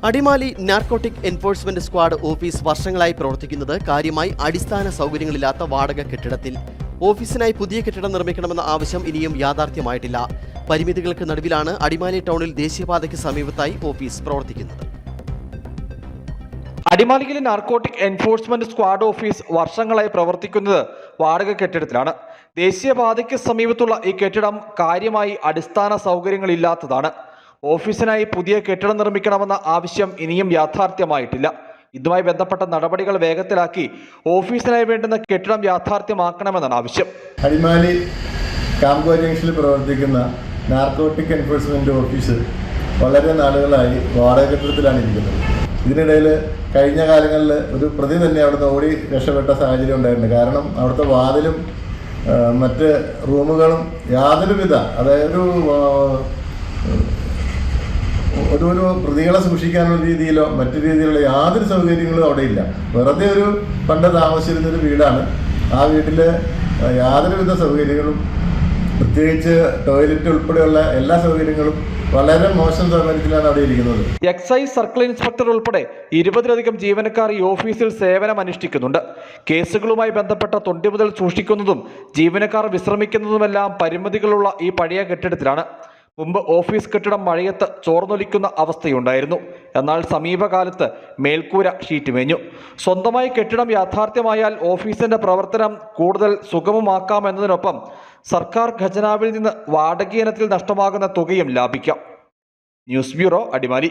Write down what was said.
Adimali narcotic enforcement squad office വർഷങ്ങളായി പ്രവർത്തിക്കുന്നത് കാര്യമായി അടിസ്ഥാന സൗകര്യങ്ങളില്ലാത്ത വാടക കെട്ടിടത്തിൽ. ഓഫീസിനായി പുതിയ കെട്ടിടം നിർമ്മിക്കണമെന്ന ആവശ്യം ഇനിയും യാഥാർത്ഥ്യമായിട്ടില്ല. പരിമിതികൾക്ക് നടുവിലാണ് അടിമാലി ടൗണിൽ ദേശീയപാതയ്ക്ക് സമീപത്തായി ഓഫീസ് പ്രവർത്തിക്കുന്നത്. അടിമാലിയിലെ നാർക്കോട്ടിക് എൻഫോഴ്സ്മെന്റ് സ്ക്വാഡ് ഓഫീസ് വർഷങ്ങളായി പ്രവർത്തിക്കുന്നത് വാടക കെട്ടിടത്തിലാണ്. ദേശീയപാതയ്ക്ക് സമീപത്തുള്ള ഈ കെട്ടിടം കാര്യമായി അടിസ്ഥാന സൗകര്യങ്ങളില്ലാത്തതാണ്. ഓഫീസിനായി പുതിയ കെട്ടിടം നിർമ്മിക്കണമെന്ന ആവശ്യം ഇനിയും യാഥാർത്ഥ്യമായിട്ടില്ല. ഇതുമായി ബന്ധപ്പെട്ട നടപടികൾ വേഗത്തിലാക്കി ഓഫീസിനായി വേണ്ടുന്ന കെട്ടിടം യാഥാർത്ഥ്യമാക്കണമെന്നാണ് ആവശ്യം. അടിമാലി കാംകോ ജംഗ്ഷനിൽ പ്രവർത്തിക്കുന്ന നാർക്കോട്ടിക് എൻഫോഴ്സ്മെന്റ് ഓഫീസ് വളരെ നാളുകളായി വാടക കെട്ടിടത്തിലാണ് ഇരിക്കുന്നത്. ഇതിനിടയിൽ കഴിഞ്ഞ കാലങ്ങളിൽ ഒരു പ്രതി തന്നെ അവിടുന്ന് ഓടി രക്ഷപ്പെട്ട സാഹചര്യം ഉണ്ടായിട്ടുണ്ട്. കാരണം അവിടുത്തെ വാതിലും മറ്റ് റൂമുകളും യാതൊരുവിധ അതായത് ഒരു പ്രതികളെ സൂക്ഷിക്കാനുള്ള രീതിയിലോ മറ്റു രീതിയിലുള്ള യാതൊരു സൗകര്യങ്ങളും അവിടെ ഇല്ല. വെറുതെ ഒരു പണ്ട് താമസിച്ചിരുന്നൊരു വീടാണ്. ആ വീട്ടിൽ യാതൊരുവിധ സൗകര്യങ്ങളും പ്രത്യേകിച്ച് ടോയ്ലറ്റ് ഉൾപ്പെടെയുള്ള എല്ലാ സൗകര്യങ്ങളും വളരെ മോശം സൗകര്യത്തിലാണ് അവിടെ ഇരിക്കുന്നത്. എക്സൈസ് സർക്കിൾ ഇൻസ്പെക്ടർ ഉൾപ്പെടെ 20-ലധികം ജീവനക്കാർ ഈ ഓഫീസിൽ സേവനം അനുഷ്ഠിക്കുന്നുണ്ട്. കേസുകളുമായി ബന്ധപ്പെട്ട തൊണ്ടി മുതൽ സൂക്ഷിക്കുന്നതും ജീവനക്കാർ വിശ്രമിക്കുന്നതുമെല്ലാം പരിമിതികളുള്ള ഈ പഴയ കെട്ടിടത്തിലാണ്. മുമ്പ് ഓഫീസ് കെട്ടിടം മഴയത്ത് ചോർന്നൊലിക്കുന്ന അവസ്ഥയുണ്ടായിരുന്നു. എന്നാൽ സമീപകാലത്ത് മേൽക്കൂര ഷീറ്റ് മേഞ്ഞു. സ്വന്തമായി കെട്ടിടം യാഥാർത്ഥ്യമായാൽ ഓഫീസിന്റെ പ്രവർത്തനം കൂടുതൽ സുഗമമാക്കാമെന്നതിനൊപ്പം സർക്കാർ ഖജനാവിൽ നിന്ന് വാടക ഇനത്തിൽ നഷ്ടമാകുന്ന തുകയും ലാഭിക്കാം. News bureau, Adimali.